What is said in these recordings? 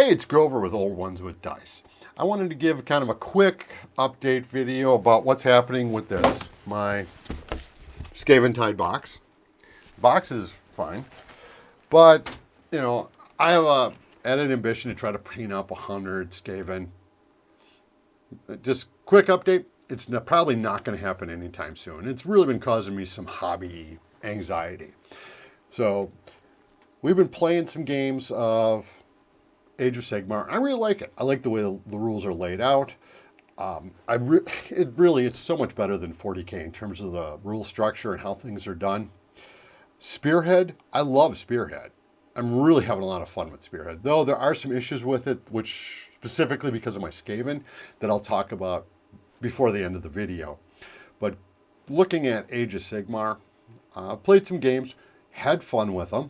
Hey, it's Grover with Old Ones with Dice. I wanted to give kind of a quick update video about what's happening with this, my Skaventide box. Box is fine, but, you know, I have a added ambition to try to paint up 100 Skaven. Just quick update, it's probably not going to happen anytime soon. It's really been causing me some hobby anxiety. So, we've been playing some games of Age of Sigmar. I really like it. I like the way the rules are laid out. It's so much better than 40k in terms of the rule structure and how things are done. Spearhead, I love Spearhead. I'm really having a lot of fun with Spearhead, though there are some issues with it, which specifically because of my Skaven, that I'll talk about before the end of the video. But looking at Age of Sigmar, played some games, had fun with them,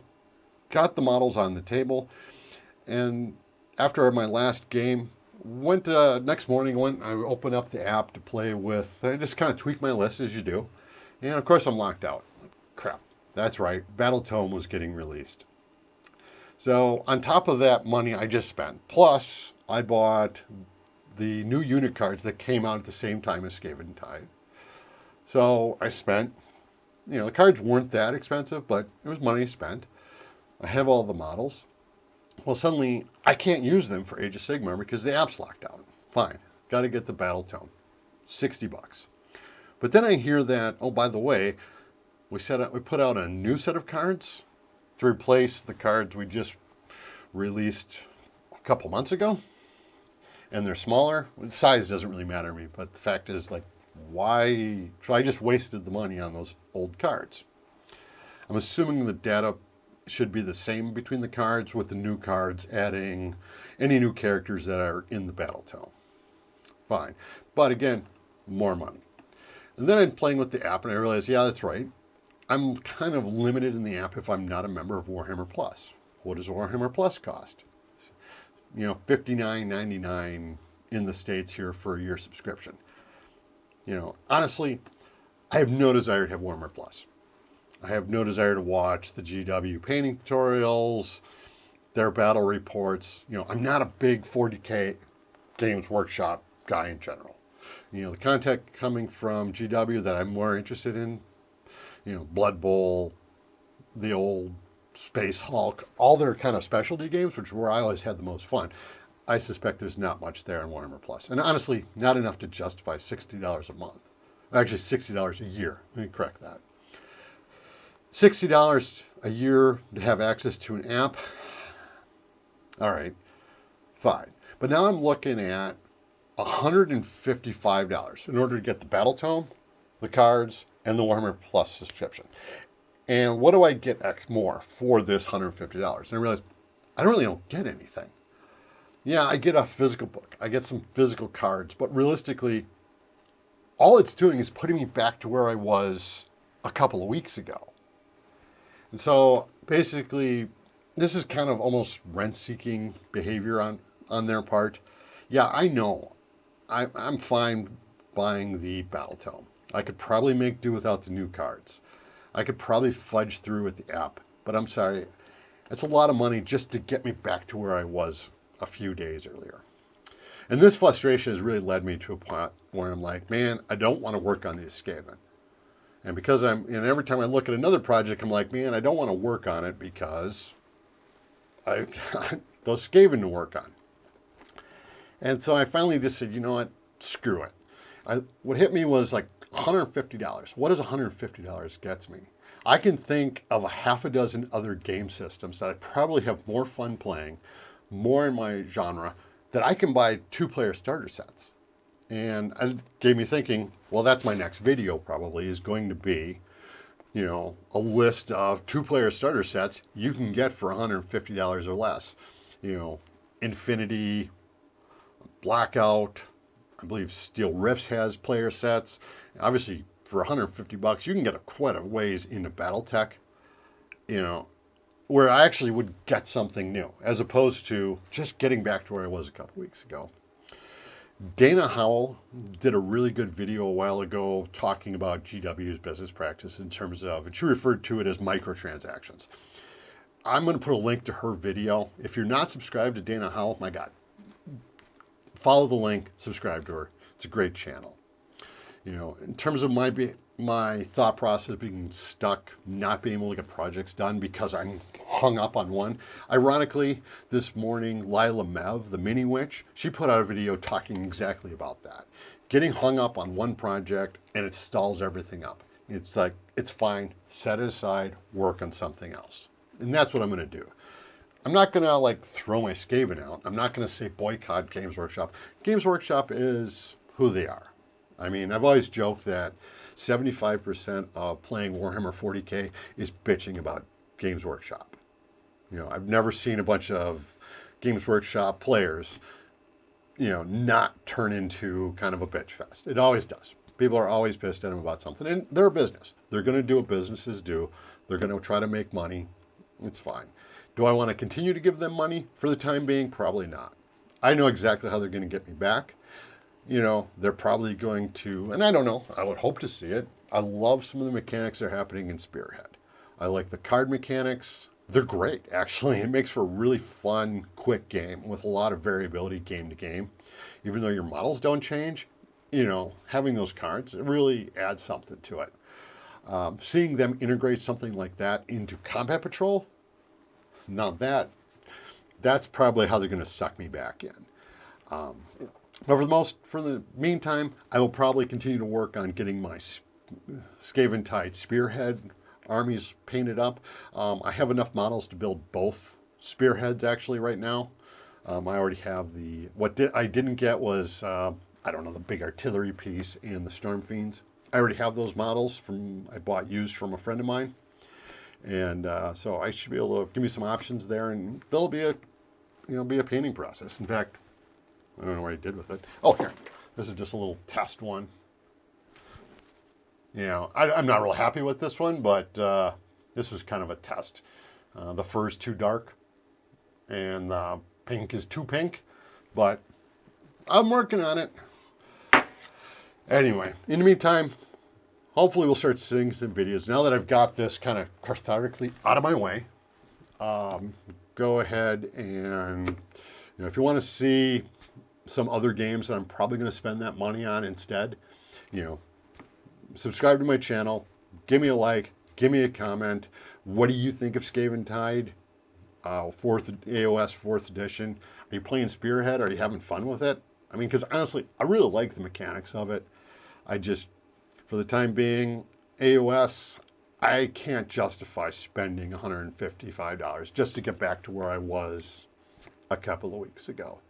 got the models on the table. And after my last game, next morning, I opened up the app to play with, I just kind of tweak my list as you do. And of course I'm locked out. Crap, that's right, Battle Tome was getting released. So on top of that money I just spent, plus I bought the new unit cards that came out at the same time as Skaventide. So I spent, the cards weren't that expensive, but it was money spent. I have all the models. Well, suddenly I can't use them for Age of Sigmar because the app's locked out. Fine, got to get the Battle Tome, $60. But then I hear that, oh, by the way, we put out a new set of cards to replace the cards we just released a couple months ago, and they're smaller. The size doesn't really matter to me, but the fact is, why? So I just wasted the money on those old cards. I'm assuming the data should be the same between the cards, with the new cards adding any new characters that are in the Battle Tome. Fine. But again, more money. And then I'm playing with the app and I realized, yeah, that's right. I'm kind of limited in the app if I'm not a member of Warhammer Plus. What does Warhammer Plus cost? $59.99 in the States here for a year subscription. Honestly, I have no desire to have Warhammer Plus. I have no desire to watch the GW painting tutorials, their battle reports. I'm not a big 40k Games Workshop guy in general. The content coming from GW that I'm more interested in, Blood Bowl, the old Space Hulk, all their kind of specialty games, which is where I always had the most fun. I suspect there's not much there in Warhammer Plus. And honestly, not enough to justify $60 a month. Actually, $60 a year. Let me correct that. $60 a year to have access to an app. All right, fine. But now I'm looking at $155 in order to get the Battle Tome, the cards, and the Warhammer Plus subscription. And what do I get more for this $150? And I realized I really don't get anything. Yeah, I get a physical book. I get some physical cards. But realistically, all it's doing is putting me back to where I was a couple of weeks ago. And so basically, this is kind of almost rent-seeking behavior on their part. Yeah, I know. I'm fine buying the Battle Tome. I could probably make do without the new cards. I could probably fudge through with the app. But I'm sorry, it's a lot of money just to get me back to where I was a few days earlier. And this frustration has really led me to a point where I'm like, man, I don't want to work on these Skaven. And because every time I look at another project, I'm like, man, I don't want to work on it because I've got those Skaven to work on. And so I finally just said, you know what, screw it. What hit me was like $150. What does $150 get me? I can think of a half a dozen other game systems that I probably have more fun playing, more in my genre, that I can buy 2-player starter sets. And it gave me thinking, well, that's my next video probably, is going to be, a list of 2-player starter sets you can get for $150 or less. Infinity, Blackout, I believe Steel Rifts has player sets. Obviously, for $150, you can get quite a ways into BattleTech, where I actually would get something new, as opposed to just getting back to where I was a couple weeks ago. Dana Howl did a really good video a while ago talking about GW's business practice in terms of, and she referred to it as microtransactions. I'm going to put a link to her video. If you're not subscribed to Dana Howl, my God, follow the link, subscribe to her. It's a great channel. You know, in terms of my thought process being stuck, not being able to get projects done because I'm hung up on one. Ironically, this morning, Lyla Mev, the mini witch, she put out a video talking exactly about that. Getting hung up on one project and it stalls everything up. It's like, it's fine, set it aside, work on something else. And that's what I'm going to do. I'm not going to like throw my Skaven out. I'm not going to say boycott Games Workshop. Games Workshop is who they are. I mean, I've always joked that 75% of playing Warhammer 40K is bitching about Games Workshop. You know, I've never seen a bunch of Games Workshop players, you know, not turn into kind of a bitch fest. It always does. People are always pissed at them about something, and they're a business. They're going to do what businesses do. They're going to try to make money. It's fine. Do I want to continue to give them money for the time being? Probably not. I know exactly how they're going to get me back. You know, they're probably going to, and I don't know, I would hope to see it. I love some of the mechanics that are happening in Spearhead. I like the card mechanics. They're great, actually. It makes for a really fun, quick game with a lot of variability game to game. Even though your models don't change, you know, having those cards, it really adds something to it. Seeing them integrate something like that into Combat Patrol, now that's probably how they're going to suck me back in. But for the meantime, I will probably continue to work on getting my Skaventide Spearhead armies painted up. I have enough models to build both Spearheads actually right now. I already have I didn't get was, I don't know, the big artillery piece and the Storm Fiends. I already have those models I bought used from a friend of mine. And so I should be able to give me some options there, and there'll be a painting process. In fact, I don't know what I did with it. Oh, here. This is just a little test one. You know, I'm not real happy with this one, but this was kind of a test. The fur is too dark, and the pink is too pink, but I'm working on it. Anyway, in the meantime, hopefully we'll start seeing some videos. Now that I've got this kind of cathartically out of my way, go ahead and, you know, if you want to see some other games that I'm probably going to spend that money on instead, you know, subscribe to my channel, give me a like, give me a comment. What do you think of Skaventide, AOS 4th edition? Are you playing Spearhead? Are you having fun with it? I mean, because honestly, I really like the mechanics of it. I just, for the time being, AOS, I can't justify spending $155 just to get back to where I was a couple of weeks ago.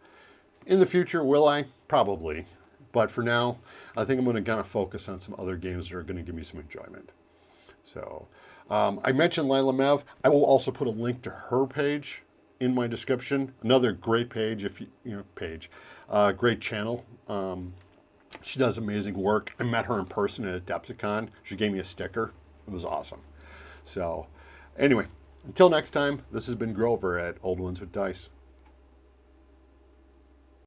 In the future, will I? Probably. But for now, I think I'm going to kind of focus on some other games that are going to give me some enjoyment. So, I mentioned Lyla Mev. I will also put a link to her page in my description. Another great page, great channel. She does amazing work. I met her in person at Adepticon. She gave me a sticker. It was awesome. So, anyway, until next time, this has been Grover at Old Ones with Dice.